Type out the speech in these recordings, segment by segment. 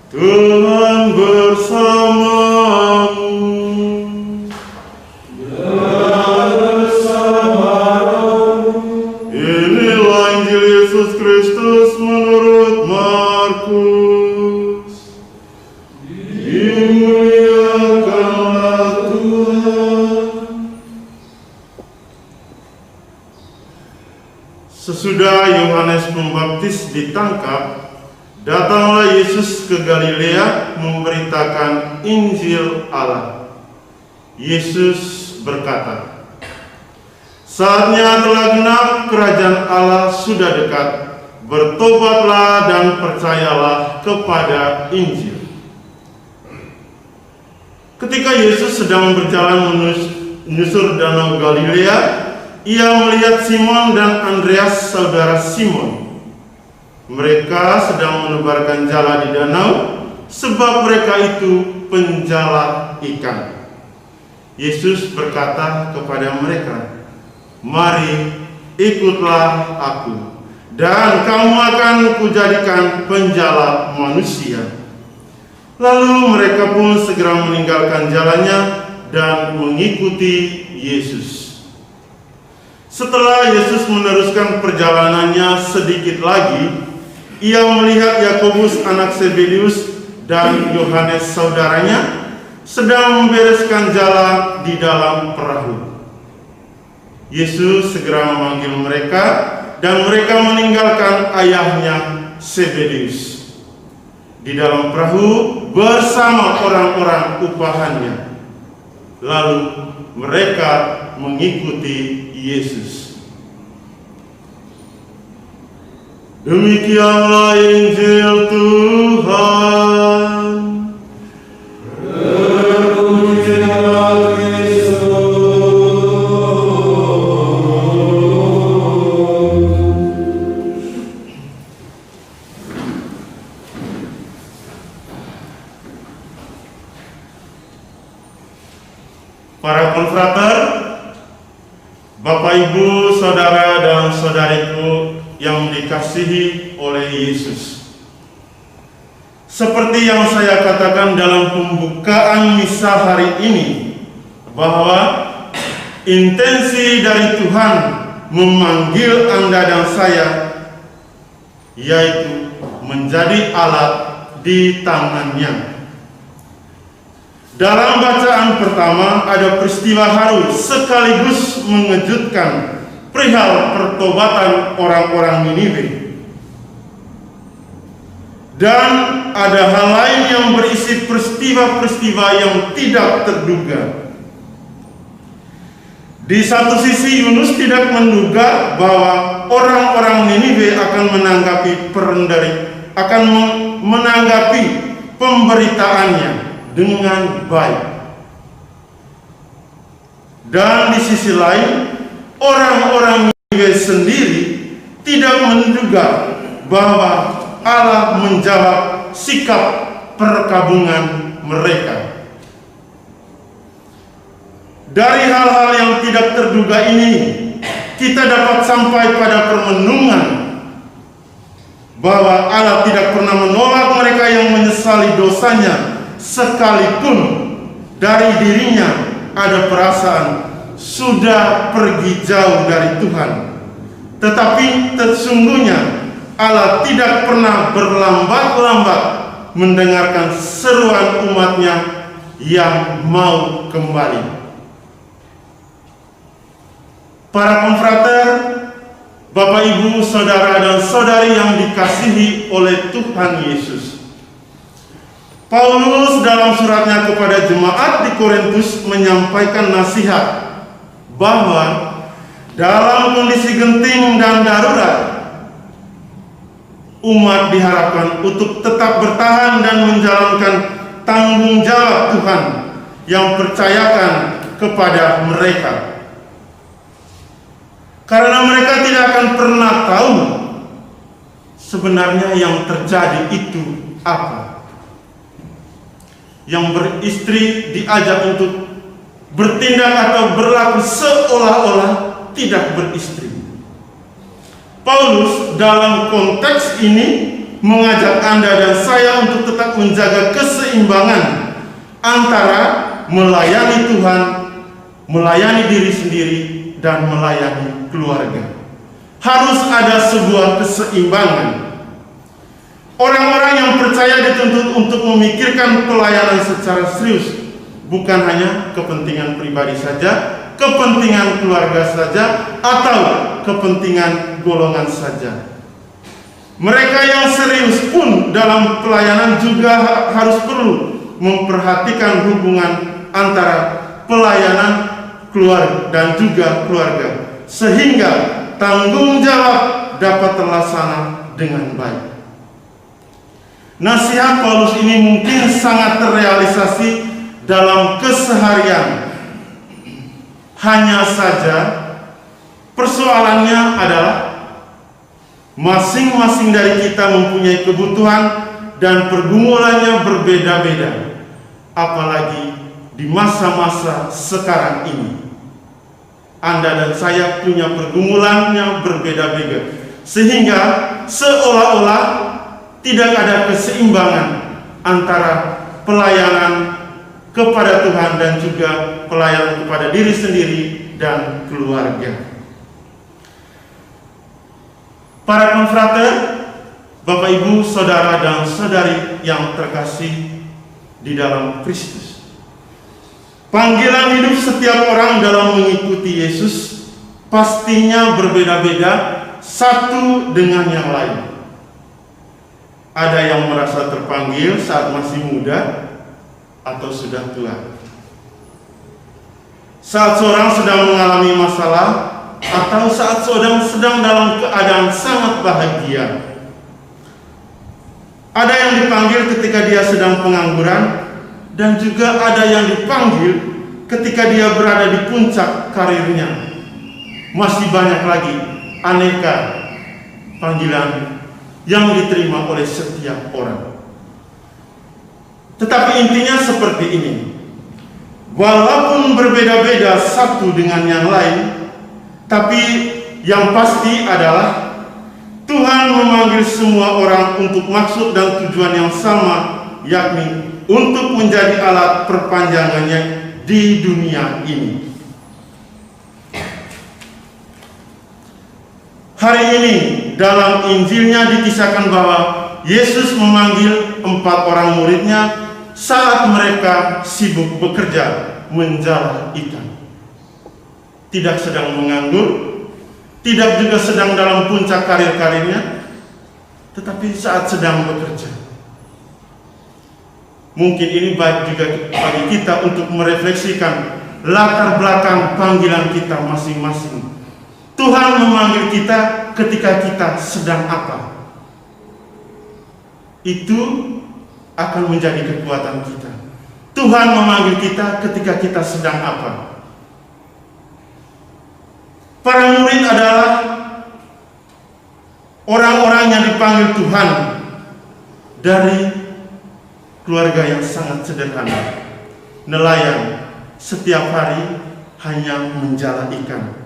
Tuhan bersamamu. Dan bersamamu. Inilah Injil Yesus Kristus menurut Markus. Dimuliakanlah Tuhan. Sesudah Yohanes Pembaptis ditangkap, datanglah Yesus ke Galilea memberitakan Injil Allah. Yesus berkata, "Saatnya telah genap, kerajaan Allah sudah dekat. Bertobatlah dan percayalah kepada Injil." Ketika Yesus sedang berjalan menyusur danau Galilea, ia melihat Simon dan Andreas, saudara Simon. Mereka sedang menebarkan jala di danau, sebab mereka itu penjala ikan. Yesus berkata kepada mereka, "Mari, ikutlah aku, dan kamu akan kujadikan penjala manusia." Lalu mereka pun segera meninggalkan jalannya dan mengikuti Yesus. Setelah Yesus meneruskan perjalanannya sedikit lagi, ia melihat Yakobus anak Zebedius dan Yohanes saudaranya sedang membereskan jala di dalam perahu. Yesus segera memanggil mereka dan mereka meninggalkan ayahnya Zebedius di dalam perahu bersama orang-orang upahannya. Lalu mereka mengikuti Yesus. Demikianlah Injil Tuhan. Terpujilah Kristus. Para konfrater, Bapak, Ibu, Saudara, dan Saudariku yang dikasihi oleh Yesus. Seperti yang saya katakan dalam pembukaan misa hari ini, bahwa intensi dari Tuhan memanggil Anda dan saya, yaitu menjadi alat di tangannya. Dalam bacaan pertama ada peristiwa haru sekaligus mengejutkan perihal pertobatan orang-orang Niniwe. Dan ada hal lain yang berisi peristiwa-peristiwa yang tidak terduga. Di satu sisi Yunus tidak menduga bahwa orang-orang Niniwe akan menanggapi pemberitaannya dengan baik. Dan di sisi lain, orang-orang Niniwe sendiri tidak menduga bahwa Allah menjawab sikap perkabungan mereka. Dari hal-hal yang tidak terduga ini, kita dapat sampai pada permenungan bahwa Allah tidak pernah menolak mereka yang menyesali dosanya, sekalipun dari dirinya ada perasaan sudah pergi jauh dari Tuhan. Tetapi sesungguhnya Allah tidak pernah berlambat-lambat mendengarkan seruan umatnya yang mau kembali. Para konfrater, Bapak, Ibu, Saudara, dan Saudari yang dikasihi oleh Tuhan Yesus, Paulus dalam suratnya kepada jemaat di Korintus menyampaikan nasihat bahwa dalam kondisi genting dan darurat, umat diharapkan untuk tetap bertahan dan menjalankan tanggung jawab Tuhan yang percayakan kepada mereka. Karena mereka tidak akan pernah tahu sebenarnya yang terjadi itu apa. Yang beristri diajak untuk bertindak atau berlaku seolah-olah tidak beristri. Paulus dalam konteks ini mengajak Anda dan saya untuk tetap menjaga keseimbangan antara melayani Tuhan, melayani diri sendiri, dan melayani keluarga. Harus ada sebuah keseimbangan. Orang-orang yang percaya dituntut untuk memikirkan pelayanan secara serius, bukan hanya kepentingan pribadi saja, kepentingan keluarga saja, atau kepentingan golongan saja. Mereka yang serius pun dalam pelayanan juga harus perlu memperhatikan hubungan antara pelayanan keluarga dan juga keluarga, sehingga tanggung jawab dapat terlaksana dengan baik. Nasihat Paulus ini mungkin sangat terrealisasi dalam keseharian. Hanya saja persoalannya adalah masing-masing dari kita mempunyai kebutuhan dan pergumulannya berbeda-beda, apalagi di masa-masa sekarang ini. Anda dan saya punya pergumulannya berbeda-beda, sehingga seolah-olah tidak ada keseimbangan antara pelayanan kepada Tuhan dan juga pelayanan kepada diri sendiri dan keluarga. Para konfrater, Bapak Ibu, Saudara dan Saudari yang terkasih di dalam Kristus, panggilan hidup setiap orang dalam mengikuti Yesus pastinya berbeda-beda satu dengan yang lain. Ada yang merasa terpanggil saat masih muda atau sudah tua. Saat seorang sedang mengalami masalah atau saat seorang sedang dalam keadaan sangat bahagia. Ada yang dipanggil ketika dia sedang pengangguran, dan juga ada yang dipanggil ketika dia berada di puncak karirnya. Masih banyak lagi aneka panggilan yang diterima oleh setiap orang. Tetapi intinya seperti ini. Walaupun berbeda-beda satu dengan yang lain, tapi yang pasti adalah Tuhan memanggil semua orang untuk maksud dan tujuan yang sama, yakni untuk menjadi alat perpanjangannya di dunia ini. Hari ini dalam Injilnya dikisahkan bahwa Yesus memanggil 4 orang muridnya saat mereka sibuk bekerja menjala ikan. Tidak sedang menganggur, tidak juga sedang dalam puncak karir-karirnya, tetapi saat sedang bekerja. Mungkin ini baik juga bagi kita untuk merefleksikan latar belakang panggilan kita masing-masing. Tuhan memanggil kita ketika kita sedang apa? Itu akan menjadi kekuatan kita. Tuhan memanggil kita ketika kita sedang apa? Para murid adalah orang-orang yang dipanggil Tuhan dari keluarga yang sangat sederhana. Nelayan, setiap hari hanya menjala ikan.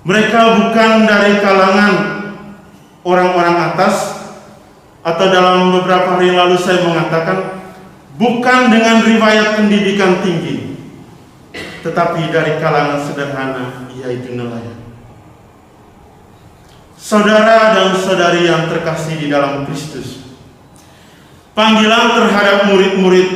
Mereka bukan dari kalangan orang-orang atas, atau dalam beberapa hari lalu saya mengatakan bukan dengan riwayat pendidikan tinggi, tetapi dari kalangan sederhana, yaitu nelayan. Saudara dan saudari yang terkasih di dalam Kristus, panggilan terhadap murid-murid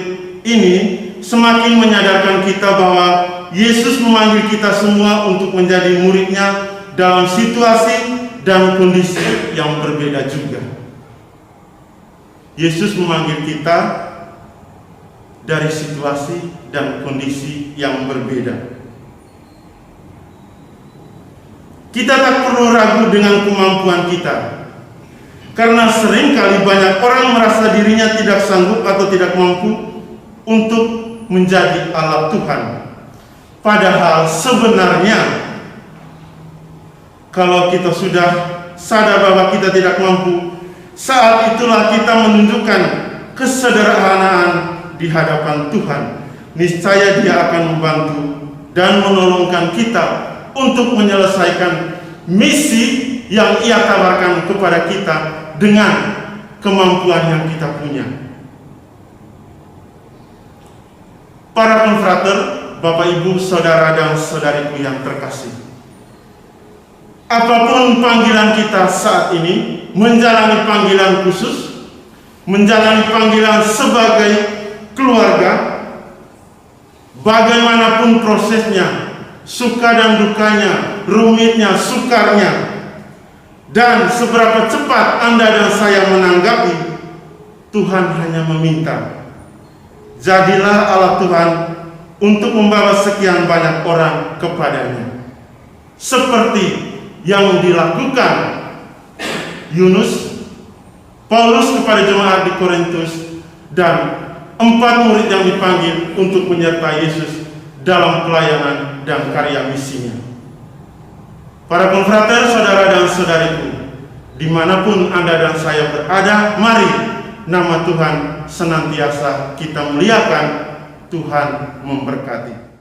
ini semakin menyadarkan kita bahwa Yesus memanggil kita semua untuk menjadi muridnya dalam situasi dan kondisi yang berbeda juga. Yesus memanggil kita dari situasi dan kondisi yang berbeda. Kita tak perlu ragu dengan kemampuan kita, karena seringkali banyak orang merasa dirinya tidak sanggup atau tidak mampu untuk menjadi alat Tuhan. Padahal sebenarnya kalau kita sudah sadar bahwa kita tidak mampu, saat itulah kita menunjukkan kesederhanaan di hadapan Tuhan. Niscaya Dia akan membantu dan menolongkan kita untuk menyelesaikan misi yang Ia tawarkan kepada kita dengan kemampuan yang kita punya. Para konfrater, Bapak Ibu, Saudara dan Saudariku yang terkasih, apapun panggilan kita saat ini, menjalani panggilan khusus, menjalani panggilan sebagai keluarga, bagaimanapun prosesnya, suka dan dukanya, rumitnya, sukarnya, dan seberapa cepat Anda dan saya menanggapi, Tuhan hanya meminta, jadilah alat Tuhan untuk membawa sekian banyak orang kepadanya. Seperti yang dilakukan Yunus, Paulus kepada jemaat di Korintus, dan 4 murid yang dipanggil untuk menyertai Yesus dalam pelayanan dan karya misinya. Para konfrater, saudara dan saudariku, dimanapun Anda dan saya berada, mari nama Tuhan senantiasa kita muliakan. Tuhan memberkati.